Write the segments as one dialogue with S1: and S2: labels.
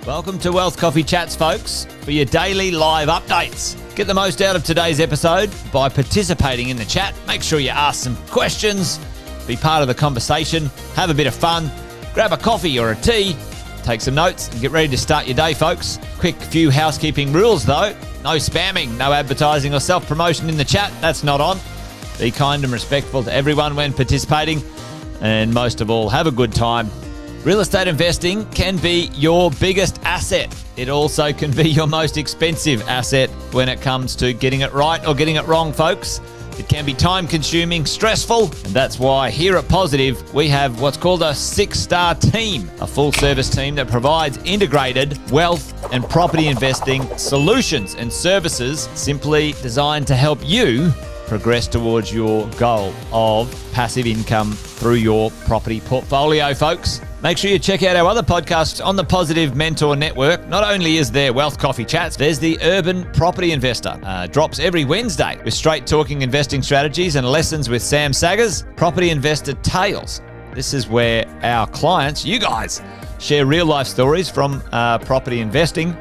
S1: Welcome to Wealth Coffee Chats, folks, for your daily live updates. Get the most out of today's episode by participating in the chat. Make sure you ask some questions, be part of the conversation, have a bit of fun, grab a coffee or a tea, take some notes, and get ready to start your day, folks. Quick few housekeeping rules, though. No spamming, no advertising or self-promotion in the chat. That's not on. Be kind and respectful to everyone when participating. And most of all, have a good time. Real estate investing can be your biggest asset. It also can be your most expensive asset when it comes to getting it right or getting it wrong, folks. It can be time-consuming, stressful, and that's why here at Positive, we have what's called a 6-star team, a full-service team that provides integrated wealth and property investing solutions and services simply designed to help you progress towards your goal of passive income through your property portfolio, folks. Make sure you check out our other podcasts on the Positive Mentor Network. Not only is there Wealth Coffee Chats, there's the Urban Property Investor. Drops every Wednesday with straight talking investing strategies and lessons with Sam Saggers. Property Investor Tales. This is where our clients, you guys, share real life stories from property investing,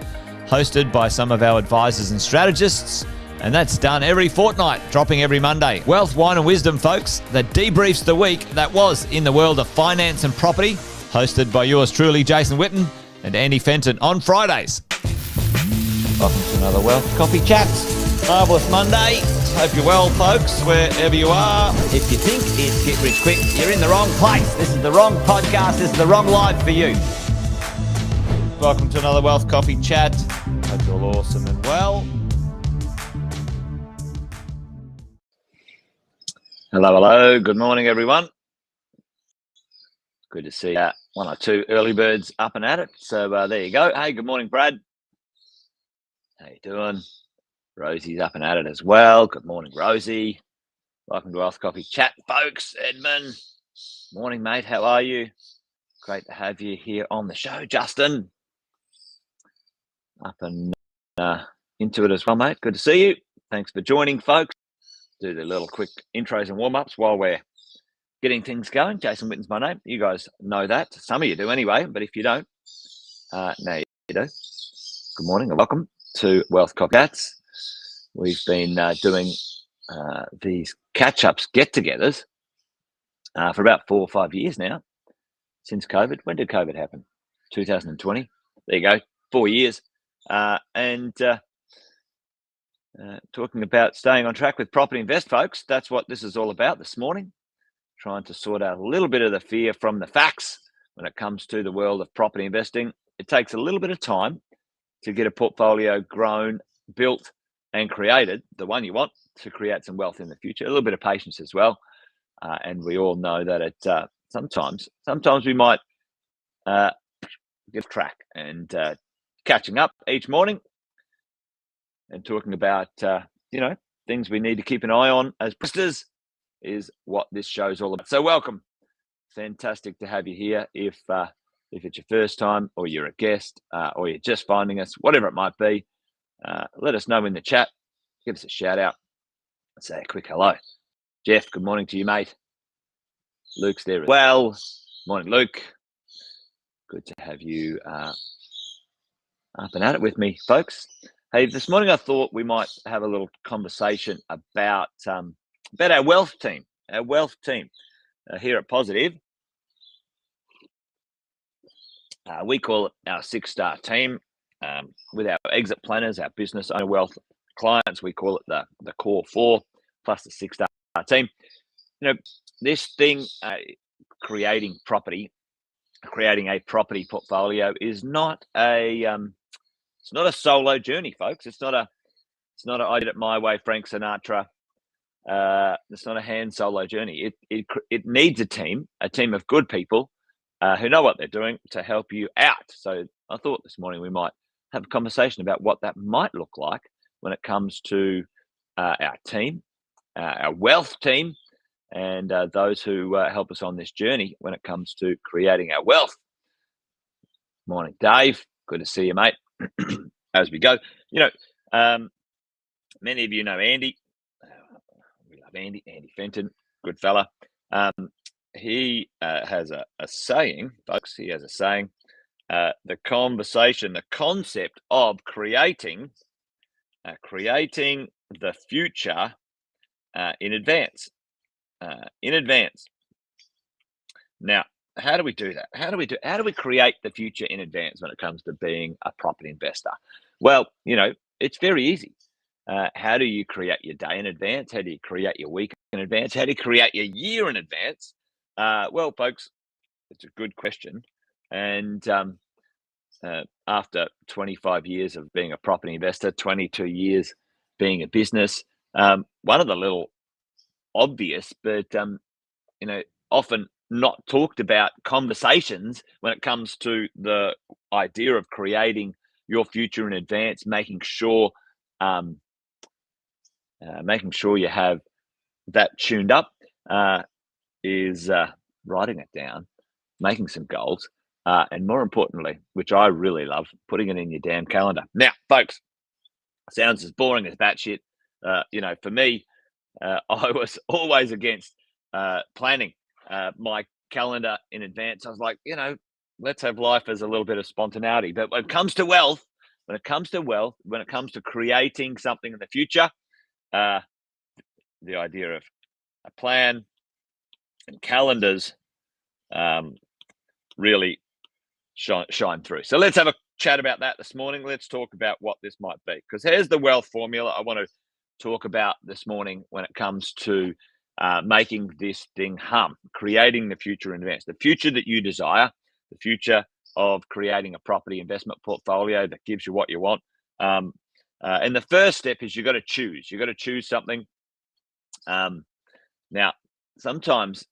S1: hosted by some of our advisors and strategists. And that's done every fortnight, dropping every Monday. Wealth, Wine and Wisdom, folks, that debriefs the week that was in the world of finance and property, hosted by yours truly, Jason Witten and Andy Fenton on Fridays. Welcome to another Wealth Coffee Chats. Marvellous Monday. Hope you're well, folks, wherever you are. If you think it's Get Rich Quick, you're in the wrong place. This is the wrong podcast. This is the wrong live for you. Welcome to another Wealth Coffee Chat. Hope you're all awesome and well. Hello. Good morning, everyone. Good to see one or two early birds up and at it. So there you go. Hey, good morning, Brad. How you doing? Rosie's up and at it as well. Good morning, Rosie. Welcome to Wealth Coffee Chat, folks. Edmund. Morning, mate. How are you? Great to have you here on the show. Justin. Up and into it as well, mate. Good to see you. Thanks for joining, folks. Do the little quick intros and warm-ups while we're getting things going. Jason Witten's my name. You guys know that. Some of you do anyway, but if you don't, now you do. Good morning and welcome to Wealth Coffee Chats. We've been doing these catch-ups, get-togethers for about 4 or 5 years now, since COVID. When did COVID happen? 2020. There you go, 4 years. Talking about staying on track with Property Invest, folks. That's what this is all about this morning. Trying to sort out a little bit of the fear from the facts when it comes to the world of property investing. It takes a little bit of time to get a portfolio grown, built, and created, the one you want, to create some wealth in the future. A little bit of patience as well. And we all know that it sometimes we might get track and catching up each morning and talking about, things we need to keep an eye on as investors is what this show's all about. So welcome. Fantastic to have you here. If it's your first time or you're a guest or you're just finding us, whatever it might be, let us know in the chat. Give us a shout out. Say a quick hello. Jeff, good morning to you, mate. Luke's there as well. Morning, Luke. Good to have you up and at it with me, folks. Hey, this morning I thought we might have a little conversation about our wealth team. Our wealth team here at Positive. We call it our 6-star team. With our exit planners, our business owner wealth clients, we call it the core 4 plus the 6-star team. This thing, creating a property portfolio is not it's not a solo journey, folks. It's not I did it my way, Frank Sinatra. It's not a hand solo journey. It needs a team of good people who know what they're doing to help you out. So I thought this morning we might have a conversation about what that might look like when it comes to our team, our wealth team, and those who help us on this journey when it comes to creating our wealth. Morning, Dave. Good to see you, mate. As we go, many of you know Andy. We love Andy Fenton, good fella. He has a saying, folks. He has a saying the conversation, the concept of creating the future in advance. In advance. Now, how do we do that? How do we create the future in advance when it comes to being a property investor? Well, it's very easy. How do you create your day in advance? How do you create your week in advance? How do you create your year in advance? Well, folks, it's a good question. And after 25 years of being a property investor, 22 years being a business, one of the little obvious, but often not talked about conversations when it comes to the idea of creating your future in advance, um, making sure you have that tuned up, is writing it down, making some goals, and more importantly, which I really love, putting it in your damn calendar. Now, folks, sounds as boring as batshit. For me, I was always against planning my calendar in advance. I was like, let's have life as a little bit of spontaneity. But when it comes to wealth, when it comes to creating something in the future, uh, the idea of a plan and calendars really shine through. So let's have a chat about that this morning. Let's talk about what this might be, because here's the wealth formula I want to talk about this morning when it comes to making this thing hum, creating the future in advance, the future that you desire, the future of creating a property investment portfolio that gives you what you want. And the first step is you've got to choose. You've got to choose something. Now, sometimes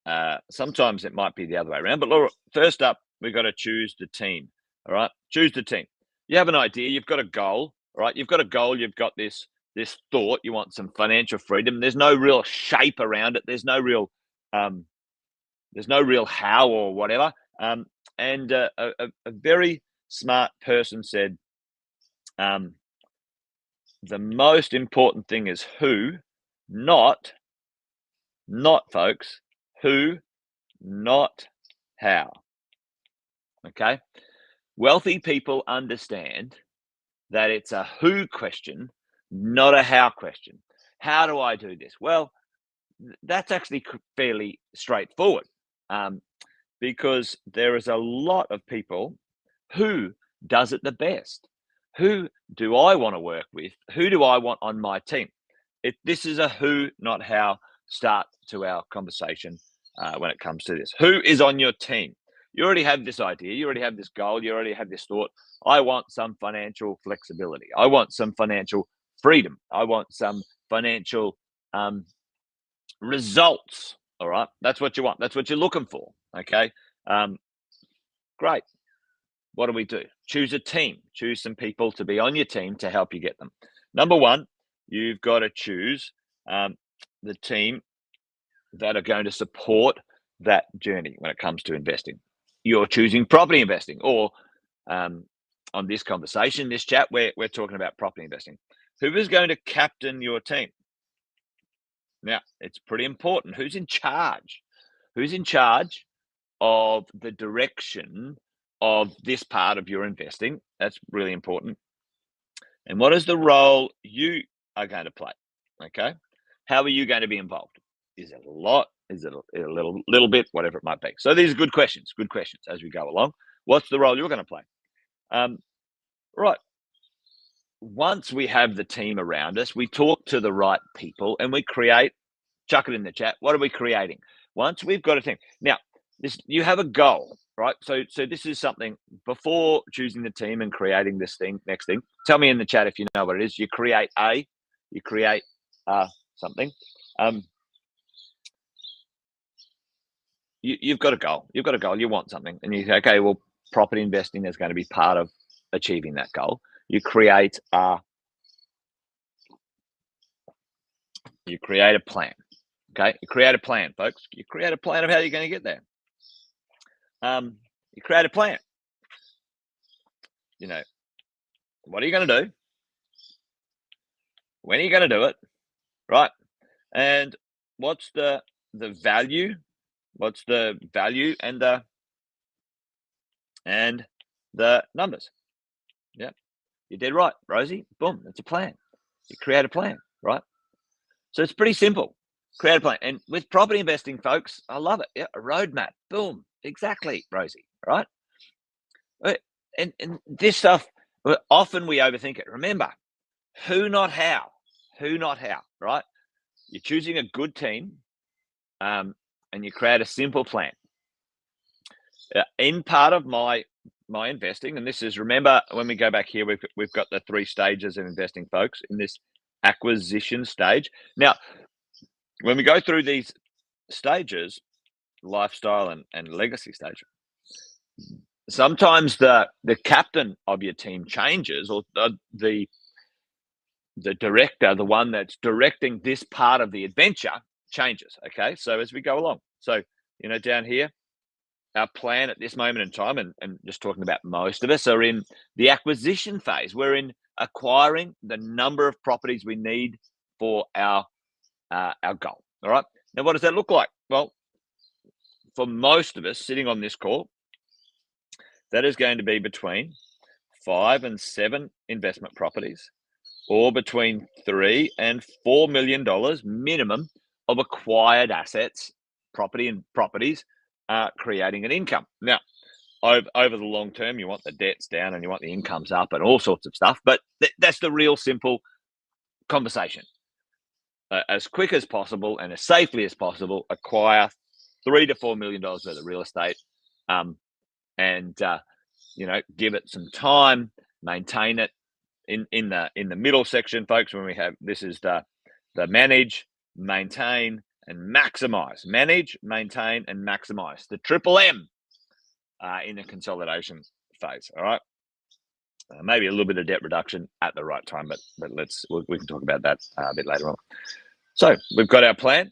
S1: it might be the other way around. But Laura, first up, we've got to choose the team. All right, choose the team. You have an idea. You've got a goal. All right, you've got a goal. You've got this thought. You want some financial freedom. There's no real shape around it. There's no real how or whatever. And a very smart person said, the most important thing is who, not folks, who, not how. Okay. Wealthy people understand that it's a who question, not a how question. How do I do this? Well, that's actually fairly straightforward, because there is a lot of people who does it the best. Who do I want to work with? Who do I want on my team? This is a who, not how start to our conversation when it comes to this. Who is on your team? You already have this idea. You already have this goal. You already have this thought. I want some financial flexibility. I want some financial freedom. I want some financial results. All right. That's what you want. That's what you're looking for. Okay. Great. What do? Choose a team. Choose some people to be on your team to help you get them. Number one, you've got to choose the team that are going to support that journey when it comes to investing. You're choosing property investing, or on this conversation, this chat, we're talking about property investing. Who is going to captain your team? Now, it's pretty important. Who's in charge? Who's in charge of the direction of this part of your investing? That's really important. And what is the role you are going to play? Okay. How are you going to be involved? Is it a lot? Is it a little bit? Whatever it might be. So these are good questions as we go along. What's the role you're going to play? Right. Once we have the team around us, we talk to the right people and we create, chuck it in the chat. What are we creating? Once we've got a team. Now, you have a goal, right? So this is something before choosing the team and creating this thing, next thing. Tell me in the chat if you know what it is. You create something. You've got a goal. You've got a goal. You want something, and you say, okay, well, property investing is going to be part of achieving that goal. You create a plan. Okay, you create a plan, folks. You create a plan of how you're going to get there. You create a plan. What are you going to do? When are you going to do it? Right? And what's the value? What's the value and the
S2: and the numbers. Yeah, you did right, Rosie. Boom, that's a plan. You create a plan, right? So it's pretty simple. Create a plan. And with property investing, folks, I love it. Yeah, a roadmap. Boom. Exactly, Rosie. Right? And this stuff, often we overthink it. Remember, who, not how. Who, not how, right? You're choosing a good team, and you create a simple plan. In part of my investing, and this is, remember, when we go back here, we've got the 3 stages of investing, folks, in this acquisition stage. Now, when we go through these stages, lifestyle and legacy stage, sometimes the captain of your team changes, or the director, the one that's directing this part of the adventure, changes. Okay, so as we go along, so down here, our plan at this moment in time, and just talking about most of us, are in the acquisition phase. We're in acquiring the number of properties we need for our goal. All right. Now, what does that look like? Well, for most of us sitting on this call, that is going to be between 5 and 7 investment properties, or between $3 and $4 million minimum of acquired assets, properties, creating an income. Now, over the long term, you want the debts down and you want the incomes up and all sorts of stuff. But that's the real simple conversation. As quick as possible and as safely as possible, acquire $3 to $4 million worth of real estate, and give it some time, maintain it. In the middle section, folks, when we have, this is the manage, maintain, and maximize. Manage, maintain, and maximize. The triple M in the consolidation phase. All right. Maybe a little bit of debt reduction at the right time, but we can talk about that a bit later on. So we've got our plan.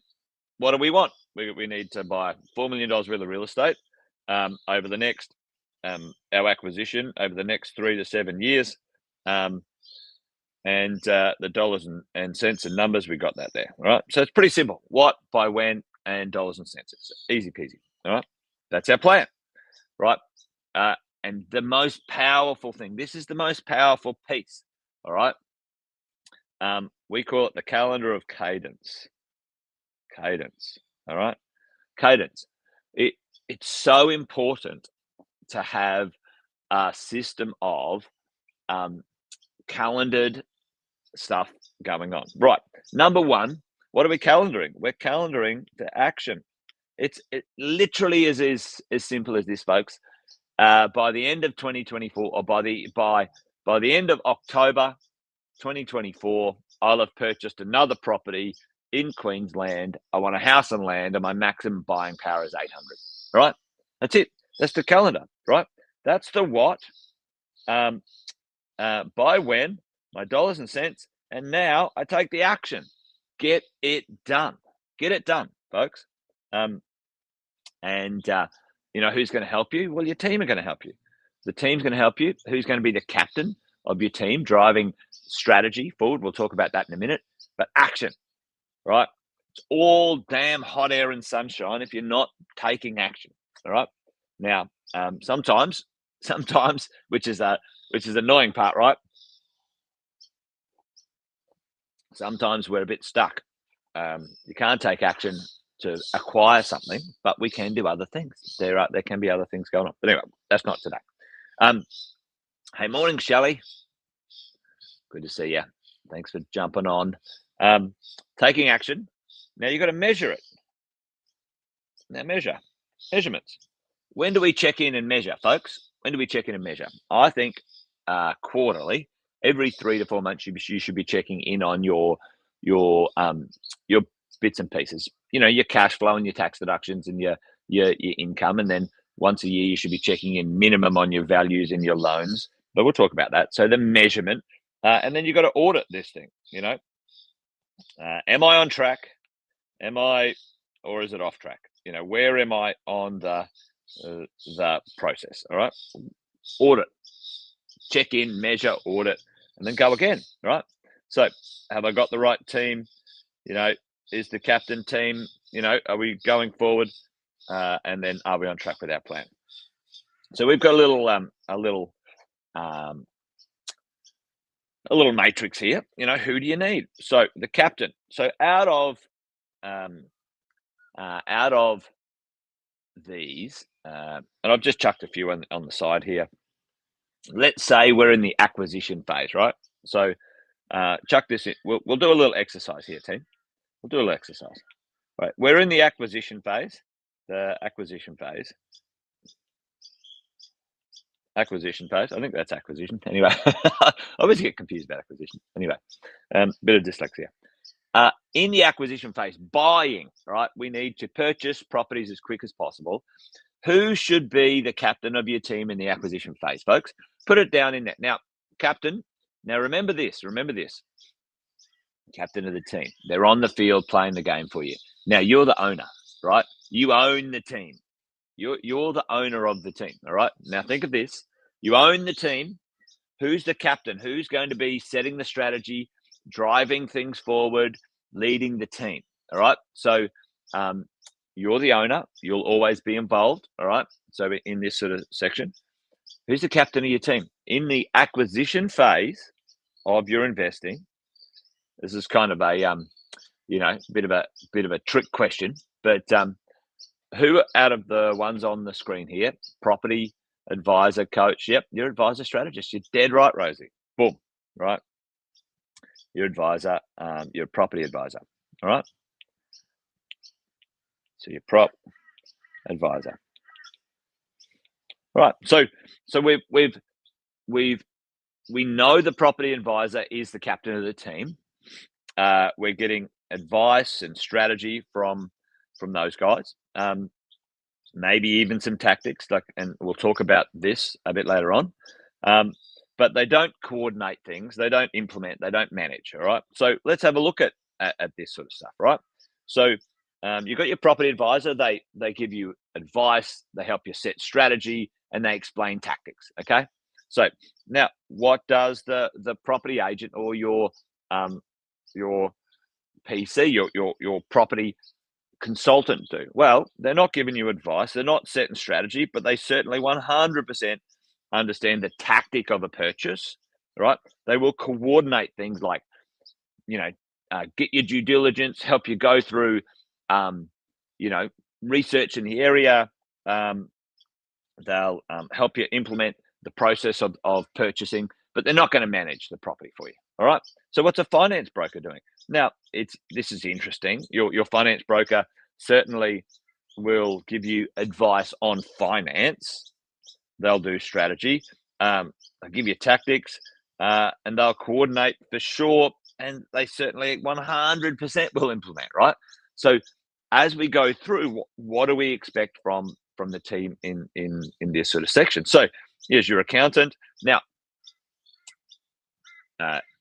S2: What do we want? We need to buy $4 million worth of real estate over the next our acquisition over the next 3 to 7 years. And the dollars and cents and numbers, we got that there. All right. So it's pretty simple. What, by when, and dollars and cents. It's easy peasy. All right. That's our plan. Right. And the most powerful thing, this is the most powerful piece. All right. We call it the calendar of cadence. Cadence. All right. Cadence. It's so important to have a system of calendared stuff going on. Right. Number one, what are we calendaring? We're calendaring the action. It literally is as simple as this, folks. By the end of 2024, or by the end of October 2024, I'll have purchased another property in Queensland. I want a house and land, and my maximum buying power is 800. Right? That's it. That's the calendar. Right? That's the what. By when, my dollars and cents, and now I take the action. Get it done. Get it done, folks. Who's going to help you? Well, your team are going to help you. The team's going to help you. Who's going to be the captain of your team, driving strategy forward? We'll talk about that in a minute. But action, right? It's all damn hot air and sunshine if you're not taking action. All right. Now, sometimes, which is the annoying part, right? Sometimes we're a bit stuck. You can't take action to acquire something, but we can do other things. There can be other things going on. But anyway, that's not today. Hey, morning, Shelley. Good to see you. Thanks for jumping on. Taking action. Now you've got to measure it. Now measurements. When do we check in and measure, folks? When do we check in and measure? I think quarterly. Every 3 to 4 months, you should be checking in on your bits and pieces. Your cash flow and your tax deductions and your income, and then once a year you should be checking in minimum on your values and your loans. But we'll talk about that. So the measurement, and then you've got to audit this thing. Am I on track? Or is it off track? Where am I on the process? All right. Audit, check in, measure, audit, and then go again. All right. So have I got the right team? Is the captain team, are we going forward? And then are we on track with our plan? So we've got a little matrix here. Who do you need? So the captain. So out of these, and I've just chucked a few on the side here. Let's say we're in the acquisition phase, right? So chuck this in. We'll do a little exercise here, team. We'll do a little exercise. Right, we're in the acquisition phase. Acquisition phase. I think that's acquisition. Anyway, I always get confused about acquisition. Anyway, bit of dyslexia. In the acquisition phase, buying, right? We need to purchase properties as quick as possible. Who should be the captain of your team in the acquisition phase, folks? Put it down in there. Now, captain, now remember this. Captain of the team. They're on the field playing the game for you. Now, you're the owner, right? You own the team. You're the owner of the team, all right? Now, think of this. You own the team. Who's the captain? Who's going to be setting the strategy, driving things forward, leading the team, all right? So you're the owner. You'll always be involved, all right? So in this sort of section, who's the captain of your team? In the acquisition phase of your investing, this is kind of a, bit of a trick question, but who out of the ones on the screen here, property advisor, coach, yep, your advisor strategist, you're dead right, Rosie. Boom, right? Your advisor, your property advisor, all right? So your prop advisor. All right, so we know the property advisor is the captain of the team. We're getting advice and strategy from those guys. Maybe even some tactics, and we'll talk about this a bit later on. But they don't coordinate things, they don't implement, they don't manage. All right. So let's have a look at this sort of stuff, right? So you've got your property advisor, they give you advice, they help you set strategy, and they explain tactics. Okay. So now what does the property agent or your PC, your property consultant do? Well, they're not giving you advice, they're not setting strategy, but they certainly 100% understand the tactic of a purchase, right? They will coordinate things like, get your due diligence, help you go through, research in the area. They'll help you implement the process of purchasing, but they're not going to manage the property for you. All right. So what's a finance broker doing? Now, this is interesting. Your finance broker certainly will give you advice on finance. They'll do strategy. They'll give you tactics, and they'll coordinate for sure. And they certainly 100% will implement. Right. So as we go through, what do we expect from the team in this sort of section? So here's your accountant. Now,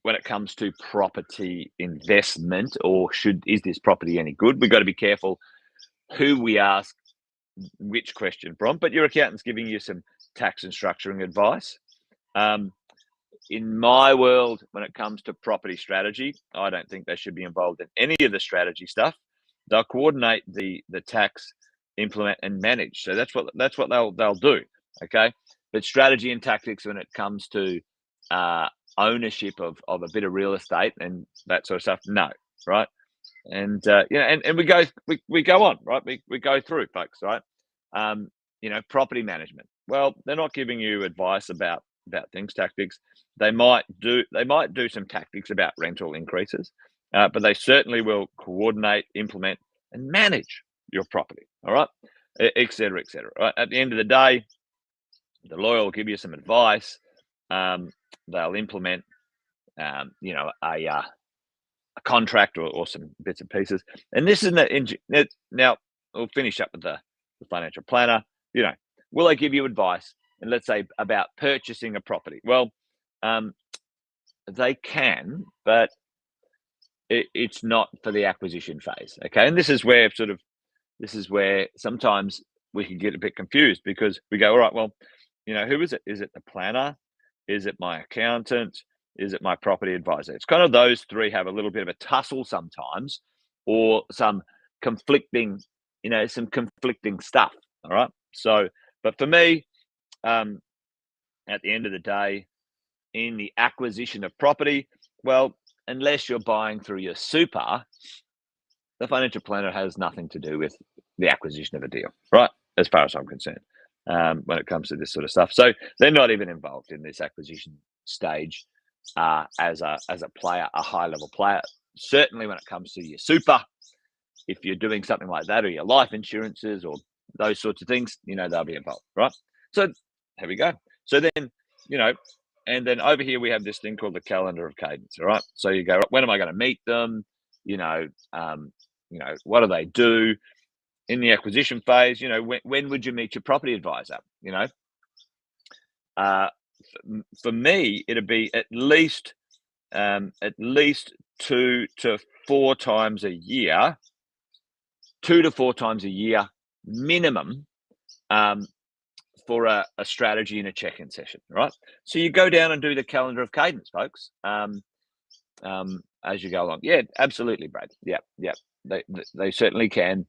S2: when it comes to property investment, or is this property any good? We've got to be careful who we ask which question from, but your accountant's giving you some tax and structuring advice. In my world, when it comes to property strategy, I don't think they should be involved in any of the strategy stuff. They'll coordinate the tax, implement, and manage. So that's what they'll do. Okay, but strategy and tactics when it comes to ownership of a bit of real estate and that sort of stuff, no, right? And and we go on, right? We go through, folks, right? Property management. Well, they're not giving you advice about things, tactics. They might do some tactics about rental increases, but they certainly will coordinate, implement, and manage your property. All right, et cetera, et cetera. Right? At the end of the day, the lawyer will give you some advice. They'll implement, a contract or some bits and pieces. And this is now we'll finish up with the financial planner. Will they give you advice? And let's say about purchasing a property. Well, they can, but it's not for the acquisition phase. Okay, and this is where sometimes we can get a bit confused, because we go, all right, well, who is it? Is it the planner? Is it my accountant? Is it my property advisor? It's kind of those three have a little bit of a tussle sometimes, or some conflicting stuff. All right. So, but for me, at the end of the day, in the acquisition of property, well, unless you're buying through your super, the financial planner has nothing to do with the acquisition of a deal, right? As far as I'm concerned, when it comes to this sort of stuff. So they're not even involved in this acquisition stage as a player, a high level player. Certainly when it comes to your super, if you're doing something like that, or your life insurances or those sorts of things, they'll be involved, right? So here we go. So then, and then over here we have this thing called the calendar of cadence, all right? So you go, when am I going to meet them? What do they do in the acquisition phase? When would you meet your property advisor? For me, it'd be at least 2 to 4 times a year, 2 to 4 times a year minimum, for a strategy and a check-in session, right? So you go down and do the calendar of cadence, folks, as you go along. Yeah, absolutely, Brad. Yeah. They certainly can.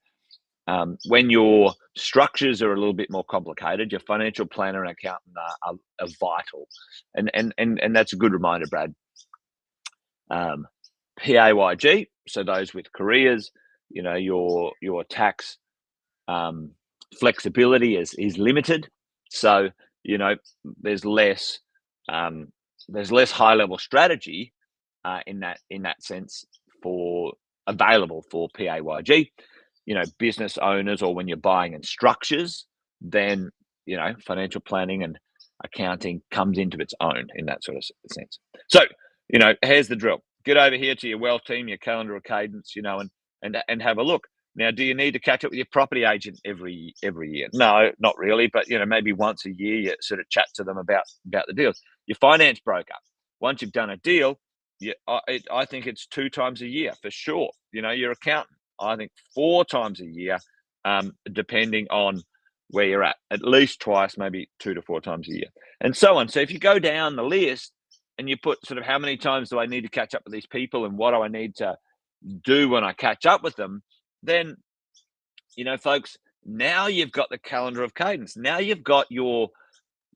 S2: When your structures are a little bit more complicated, your financial planner and accountant are vital, and that's a good reminder, Brad. PAYG, so those with careers, your tax flexibility is limited, so there's less high level strategy in that sense available for PAYG. Business owners, or when you're buying in structures, then financial planning and accounting comes into its own in that sort of sense. So here's the drill. Get over here to your wealth team, your calendar of cadence, and have a look. Now, do you need to catch up with your property agent every year? No, not really, but maybe once a year you sort of chat to them about the deals. Your finance broker, once you've done a deal, I think it's 2 times a year for sure. Your accountant, I think 4 times a year, depending on where you're at least twice, maybe 2 to 4 times a year, and so on. So if you go down the list and you put sort of how many times do I need to catch up with these people and what do I need to do when I catch up with them, then, folks, now you've got the calendar of cadence. Now you've got your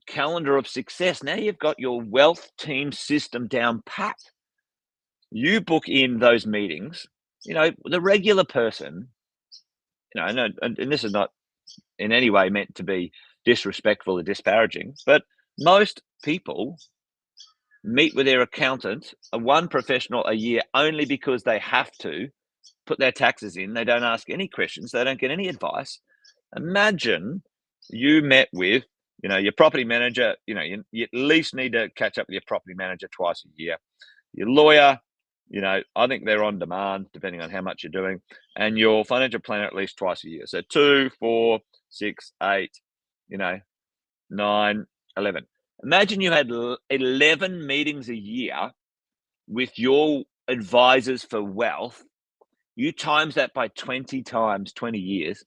S2: calendar of success. Now you've got your wealth team system down pat. You book in those meetings, the regular person, and this is not in any way meant to be disrespectful or disparaging, but most people meet with their accountant, one professional a year, only because they have to put their taxes in. They don't ask any questions. They don't get any advice. Imagine you met with, your property manager. You at least need to catch up with your property manager twice a year. Your lawyer, I think they're on demand depending on how much you're doing, and your financial planner at least twice a year. So 2, 4, 6, 8, 9, 11. Imagine you had 11 meetings a year with your advisors for wealth. You times that by 20 times, 20 years.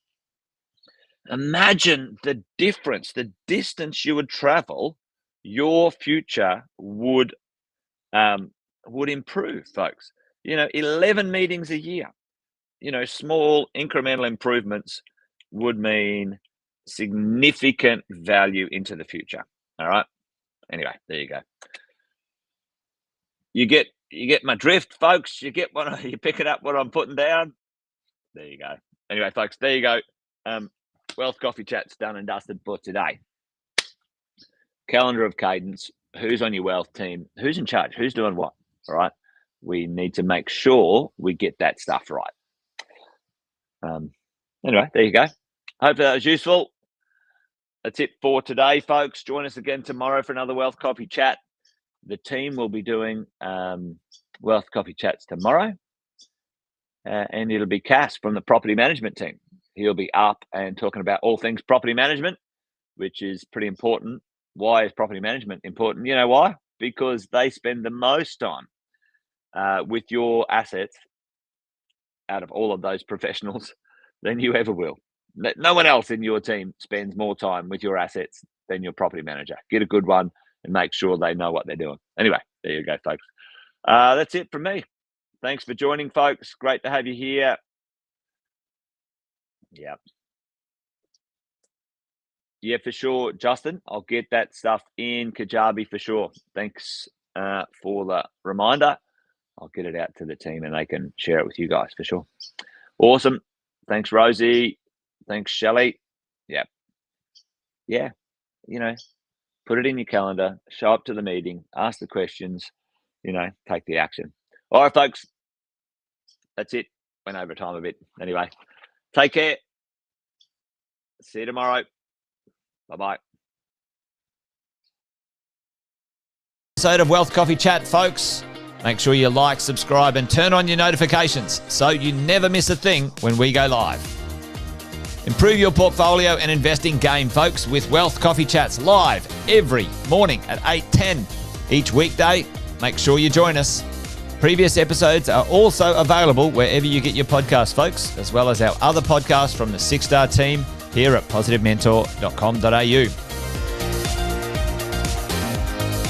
S2: Imagine the difference, the distance you would travel. Your future would improve, folks. 11 meetings a year. Small incremental improvements would mean significant value into the future. All right. Anyway, there you go. You get my drift, folks. You picking up what I'm putting down. There you go. Anyway, folks, there you go. Wealth Coffee Chat's done and dusted for today. Calendar of cadence. Who's on your wealth team? Who's in charge? Who's doing what? All right. We need to make sure we get that stuff right. Anyway, there you go. Hope that was useful. That's it for today, folks. Join us again tomorrow for another Wealth Coffee Chat. The team will be doing Wealth Coffee Chats tomorrow, and it'll be Cass from the property management team. He'll be up and talking about all things property management, which is pretty important. Why is property management important? You know why? Because they spend the most time with your assets out of all of those professionals than you ever will. No one else in your team spends more time with your assets than your property manager. Get a good one and make sure they know what they're doing. Anyway, there you go, folks. That's it from me. Thanks for joining, folks. Great to have you here. Yeah. Yeah, for sure, Justin. I'll get that stuff in Kajabi for sure. Thanks for the reminder. I'll get it out to the team and they can share it with you guys for sure. Awesome. Thanks, Rosie. Thanks, Shelley. Yeah. Yeah. Put it in your calendar, show up to the meeting, ask the questions, take the action. All right, folks. That's it. Went over time a bit. Anyway, take care. See you tomorrow. Bye-bye.
S1: Episode of Wealth Coffee Chat, folks. Make sure you like, subscribe, and turn on your notifications so you never miss a thing when we go live. Improve your portfolio and investing game, folks, with Wealth Coffee Chats live every morning at 8:10 each weekday. Make sure you join us. Previous episodes are also available wherever you get your podcasts, folks, as well as our other podcasts from the 6-Star team here at positivementor.com.au.